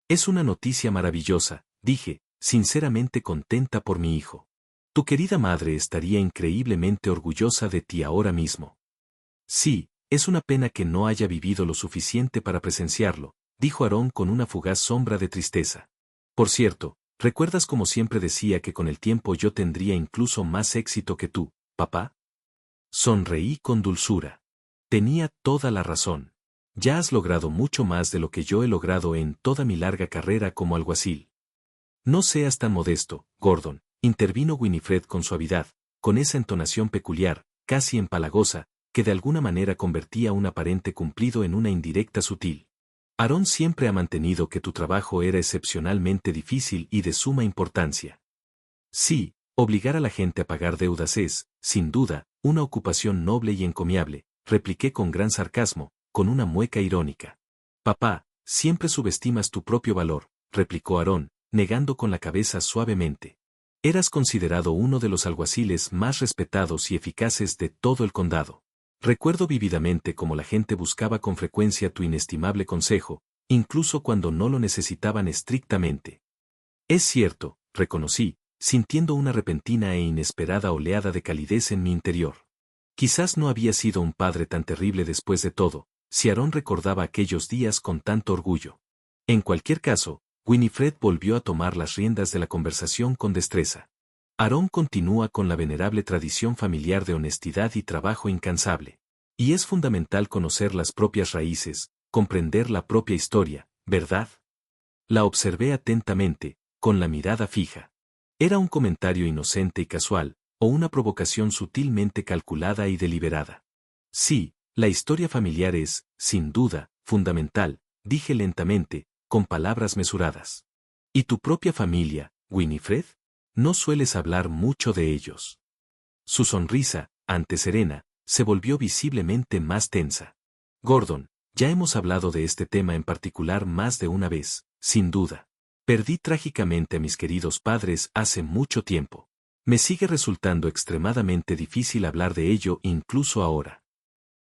Es una noticia maravillosa, dije, sinceramente contenta por mi hijo. Tu querida madre estaría increíblemente orgullosa de ti ahora mismo. Sí, es una pena que no haya vivido lo suficiente para presenciarlo, dijo Aarón con una fugaz sombra de tristeza. Por cierto, ¿recuerdas como siempre decía que con el tiempo yo tendría incluso más éxito que tú, papá? Sonreí con dulzura. Tenía toda la razón. Ya has logrado mucho más de lo que yo he logrado en toda mi larga carrera como alguacil. No seas tan modesto, Gordon, intervino Winifred con suavidad, con esa entonación peculiar, casi empalagosa, que de alguna manera convertía un aparente cumplido en una indirecta sutil. Aarón siempre ha mantenido que tu trabajo era excepcionalmente difícil y de suma importancia. Sí, obligar a la gente a pagar deudas es, sin duda, una ocupación noble y encomiable, repliqué con gran sarcasmo, con una mueca irónica. Papá, siempre subestimas tu propio valor, replicó Aarón, negando con la cabeza suavemente. Eras considerado uno de los alguaciles más respetados y eficaces de todo el condado. Recuerdo vívidamente cómo la gente buscaba con frecuencia tu inestimable consejo, incluso cuando no lo necesitaban estrictamente. Es cierto, reconocí, sintiendo una repentina e inesperada oleada de calidez en mi interior. Quizás no había sido un padre tan terrible después de todo, si Aarón recordaba aquellos días con tanto orgullo. En cualquier caso, Winifred volvió a tomar las riendas de la conversación con destreza. Aarón continúa con la venerable tradición familiar de honestidad y trabajo incansable. Y es fundamental conocer las propias raíces, comprender la propia historia, ¿verdad? La observé atentamente, con la mirada fija. ¿Era un comentario inocente y casual, o una provocación sutilmente calculada y deliberada? Sí, la historia familiar es, sin duda, fundamental, dije lentamente, con palabras mesuradas. ¿Y tu propia familia, Winifred? No sueles hablar mucho de ellos. Su sonrisa, antes serena, se volvió visiblemente más tensa. Gordon, ya hemos hablado de este tema en particular más de una vez, sin duda. Perdí trágicamente a mis queridos padres hace mucho tiempo. Me sigue resultando extremadamente difícil hablar de ello incluso ahora.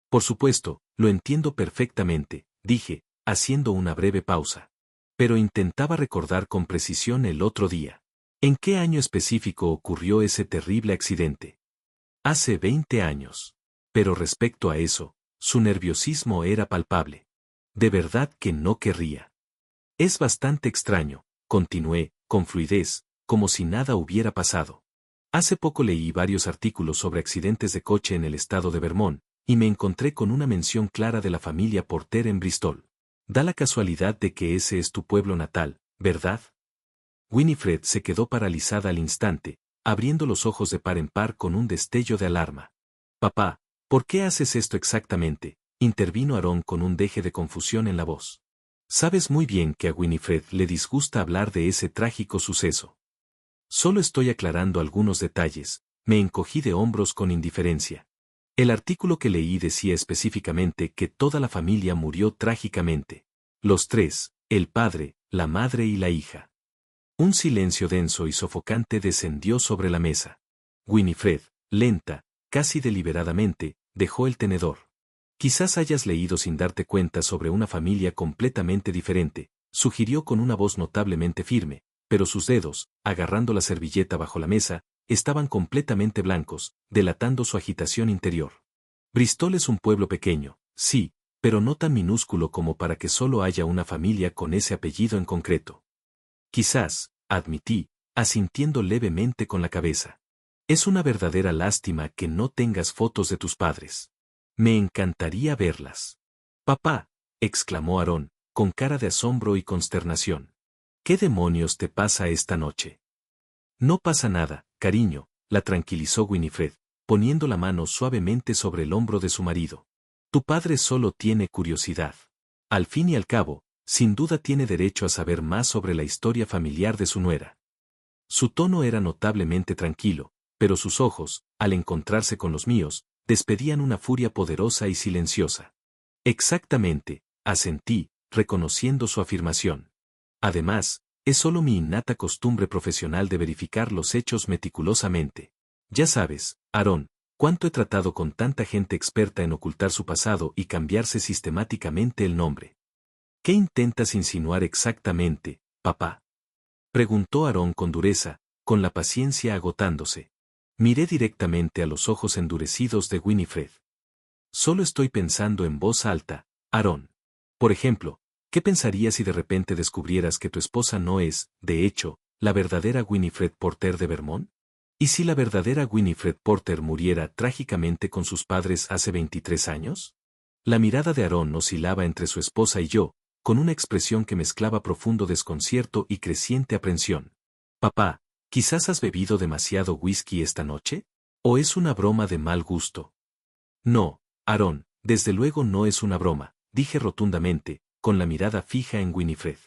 Por supuesto, lo entiendo perfectamente, dije, haciendo una breve pausa. Pero intentaba recordar con precisión el otro día. ¿En qué año específico ocurrió ese terrible accidente? Hace 20 años. Pero respecto a eso, su nerviosismo era palpable. De verdad que no querría. Es bastante extraño, continué, con fluidez, como si nada hubiera pasado. Hace poco leí varios artículos sobre accidentes de coche en el estado de Vermont, y me encontré con una mención clara de la familia Porter en Bristol. Da la casualidad de que ese es tu pueblo natal, ¿verdad? Winifred se quedó paralizada al instante, abriendo los ojos de par en par con un destello de alarma. Papá, ¿por qué haces esto exactamente? Intervino Aarón con un deje de confusión en la voz. Sabes muy bien que a Winifred le disgusta hablar de ese trágico suceso. Solo estoy aclarando algunos detalles, me encogí de hombros con indiferencia. El artículo que leí decía específicamente que toda la familia murió trágicamente. Los tres, el padre, la madre y la hija. Un silencio denso y sofocante descendió sobre la mesa. Winifred, lenta, casi deliberadamente, dejó el tenedor. Quizás hayas leído sin darte cuenta sobre una familia completamente diferente, sugirió con una voz notablemente firme, pero sus dedos, agarrando la servilleta bajo la mesa, estaban completamente blancos, delatando su agitación interior. Bristol es un pueblo pequeño, sí, pero no tan minúsculo como para que solo haya una familia con ese apellido en concreto. Quizás, admití, asintiendo levemente con la cabeza. Es una verdadera lástima que no tengas fotos de tus padres. Me encantaría verlas. Papá, exclamó Aarón, con cara de asombro y consternación. ¿Qué demonios te pasa esta noche? No pasa nada, cariño, la tranquilizó Winifred, poniendo la mano suavemente sobre el hombro de su marido. Tu padre solo tiene curiosidad. Al fin y al cabo, sin duda tiene derecho a saber más sobre la historia familiar de su nuera. Su tono era notablemente tranquilo, pero sus ojos, al encontrarse con los míos, despedían una furia poderosa y silenciosa. Exactamente, asentí, reconociendo su afirmación. Además, es solo mi innata costumbre profesional de verificar los hechos meticulosamente. Ya sabes, Aarón, cuánto he tratado con tanta gente experta en ocultar su pasado y cambiarse sistemáticamente el nombre. ¿Qué intentas insinuar exactamente, papá? Preguntó Aarón con dureza, con la paciencia agotándose. Miré directamente a los ojos endurecidos de Winifred. Solo estoy pensando en voz alta, Aarón. Por ejemplo, ¿qué pensarías si de repente descubrieras que tu esposa no es, de hecho, la verdadera Winifred Porter de Vermont? ¿Y si la verdadera Winifred Porter muriera trágicamente con sus padres hace 23 años? La mirada de Aarón oscilaba entre su esposa y yo, con una expresión que mezclaba profundo desconcierto y creciente aprensión. Papá, ¿quizás has bebido demasiado whisky esta noche? ¿O es una broma de mal gusto? No, Aarón, desde luego no es una broma, dije rotundamente, con la mirada fija en Winifred.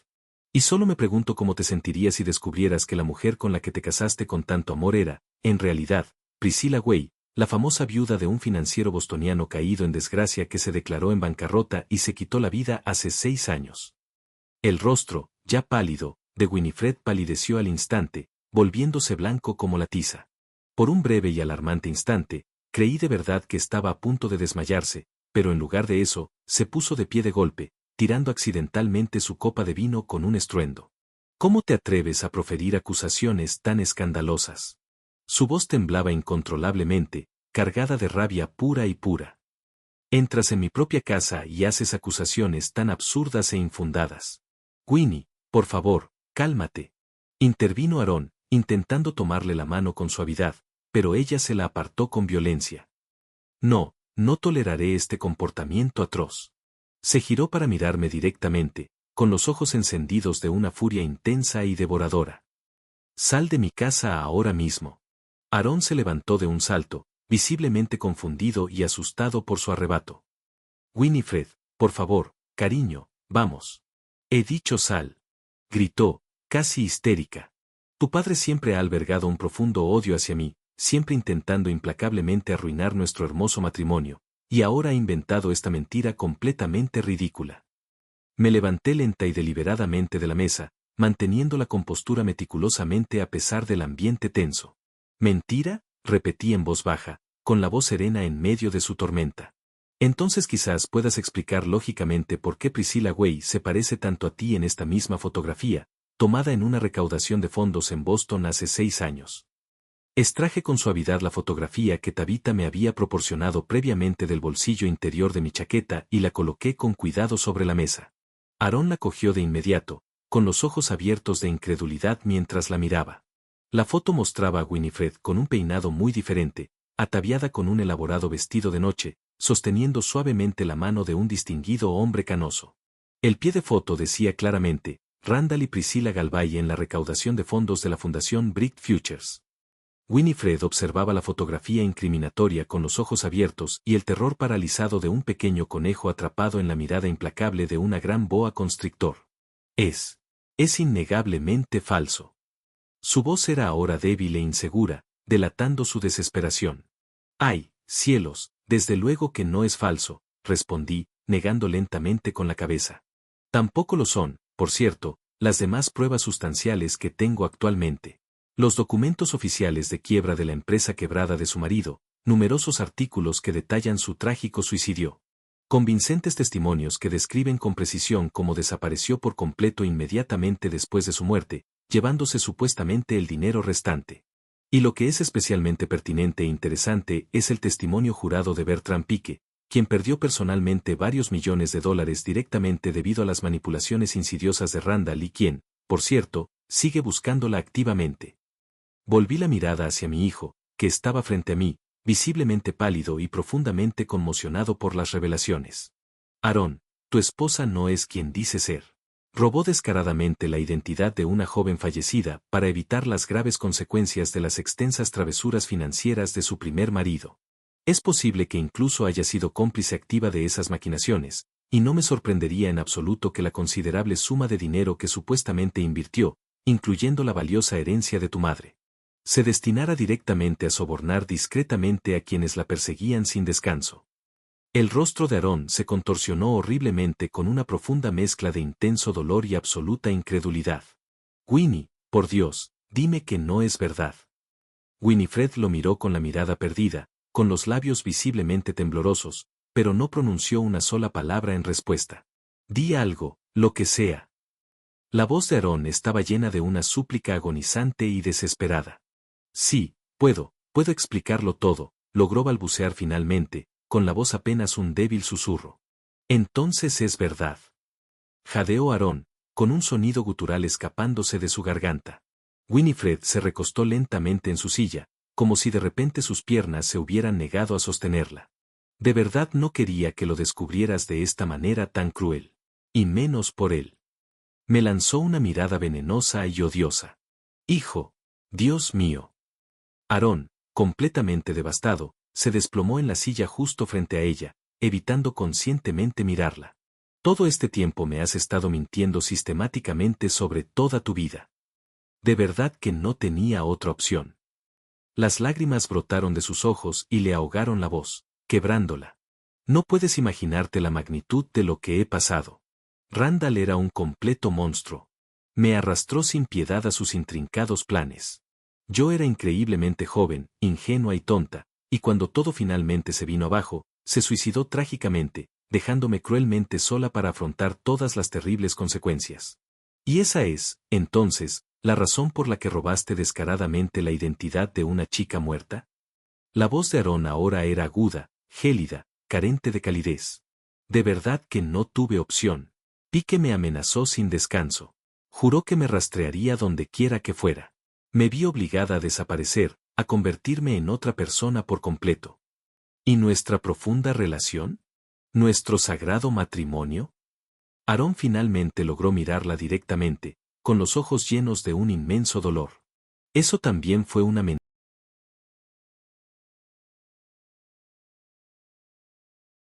Y solo me pregunto cómo te sentirías si descubrieras que la mujer con la que te casaste con tanto amor era, en realidad, Priscilla Way, la famosa viuda de un financiero bostoniano caído en desgracia que se declaró en bancarrota y se quitó la vida hace 6 años. El rostro, ya pálido, de Winifred palideció al instante, volviéndose blanco como la tiza. Por un breve y alarmante instante, creí de verdad que estaba a punto de desmayarse, pero en lugar de eso, se puso de pie de golpe, tirando accidentalmente su copa de vino con un estruendo. ¿Cómo te atreves a proferir acusaciones tan escandalosas? Su voz temblaba incontrolablemente, cargada de rabia pura y pura. Entras en mi propia casa y haces acusaciones tan absurdas e infundadas. Winnie, por favor, Cálmate. Intervino Aarón, intentando tomarle la mano con suavidad, pero ella se la apartó con violencia. No, no toleraré este comportamiento atroz. Se giró para mirarme directamente, con los ojos encendidos de una furia intensa y devoradora. Sal de mi casa ahora mismo. Aarón se levantó de un salto, visiblemente confundido y asustado por su arrebato. Winifred, por favor, cariño, vamos. He dicho sal. Gritó, casi histérica. Tu padre siempre ha albergado un profundo odio hacia mí, siempre intentando implacablemente arruinar nuestro hermoso matrimonio, y ahora ha inventado esta mentira completamente ridícula. Me levanté lenta y deliberadamente de la mesa, manteniendo la compostura meticulosamente a pesar del ambiente tenso. ¿Mentira?, repetí en voz baja, con la voz serena en medio de su tormenta. Entonces quizás puedas explicar lógicamente por qué Priscilla Way se parece tanto a ti en esta misma fotografía, tomada en una recaudación de fondos en Boston hace 6 años. Extraje con suavidad la fotografía que Tabitha me había proporcionado previamente del bolsillo interior de mi chaqueta y la coloqué con cuidado sobre la mesa. Aarón la cogió de inmediato, con los ojos abiertos de incredulidad mientras la miraba. La foto mostraba a Winifred con un peinado muy diferente, ataviada con un elaborado vestido de noche, sosteniendo suavemente la mano de un distinguido hombre canoso. El pie de foto decía claramente, Randall y Priscilla Galvay en la recaudación de fondos de la Fundación Brick Futures. Winifred observaba la fotografía incriminatoria con los ojos abiertos y el terror paralizado de un pequeño conejo atrapado en la mirada implacable de una gran boa constrictor. Es innegablemente falso. Su voz era ahora débil e insegura, delatando su desesperación. ¡Ay, cielos, desde luego que no es falso!, respondí, negando lentamente con la cabeza. Tampoco lo son, por cierto, las demás pruebas sustanciales que tengo actualmente. Los documentos oficiales de quiebra de la empresa quebrada de su marido, numerosos artículos que detallan su trágico suicidio. Convincentes testimonios que describen con precisión cómo desapareció por completo inmediatamente después de su muerte, llevándose supuestamente el dinero restante. Y lo que es especialmente pertinente e interesante es el testimonio jurado de Bertram Pike, quien perdió personalmente varios millones de dólares directamente debido a las manipulaciones insidiosas de Randall y quien, por cierto, sigue buscándola activamente. Volví la mirada hacia mi hijo, que estaba frente a mí, visiblemente pálido y profundamente conmocionado por las revelaciones. Aarón, tu esposa no es quien dice ser. Robó descaradamente la identidad de una joven fallecida para evitar las graves consecuencias de las extensas travesuras financieras de su primer marido. Es posible que incluso haya sido cómplice activa de esas maquinaciones, y no me sorprendería en absoluto que la considerable suma de dinero que supuestamente invirtió, incluyendo la valiosa herencia de tu madre, se destinara directamente a sobornar discretamente a quienes la perseguían sin descanso. El rostro de Aarón se contorsionó horriblemente con una profunda mezcla de intenso dolor y absoluta incredulidad. Winnie, por Dios, dime que no es verdad. Winifred lo miró con la mirada perdida, con los labios visiblemente temblorosos, pero no pronunció una sola palabra en respuesta. Di algo, lo que sea. La voz de Aarón estaba llena de una súplica agonizante y desesperada. Sí, puedo explicarlo todo, logró balbucear finalmente, con la voz apenas un débil susurro. Entonces es verdad. Jadeó Aarón, con un sonido gutural escapándose de su garganta. Winifred se recostó lentamente en su silla, como si de repente sus piernas se hubieran negado a sostenerla. De verdad no quería que lo descubrieras de esta manera tan cruel. Y menos por él. Me lanzó una mirada venenosa y odiosa. Hijo, Dios mío. Aarón, completamente devastado, se desplomó en la silla justo frente a ella, evitando conscientemente mirarla. Todo este tiempo me has estado mintiendo sistemáticamente sobre toda tu vida. De verdad que no tenía otra opción. Las lágrimas brotaron de sus ojos y le ahogaron la voz, quebrándola. No puedes imaginarte la magnitud de lo que he pasado. Randall era un completo monstruo. Me arrastró sin piedad a sus intrincados planes. Yo era increíblemente joven, ingenua y tonta, y cuando todo finalmente se vino abajo, se suicidó trágicamente, dejándome cruelmente sola para afrontar todas las terribles consecuencias. Y esa es, entonces, la razón por la que robaste descaradamente la identidad de una chica muerta. La voz de Aarón ahora era aguda, gélida, carente de calidez. De verdad que no tuve opción. Pike me amenazó sin descanso. Juró que me rastrearía donde quiera que fuera. Me vi obligada a desaparecer, a convertirme en otra persona por completo. ¿Y nuestra profunda relación? ¿Nuestro sagrado matrimonio? Aarón finalmente logró mirarla directamente, con los ojos llenos de un inmenso dolor. Eso también fue una mentira.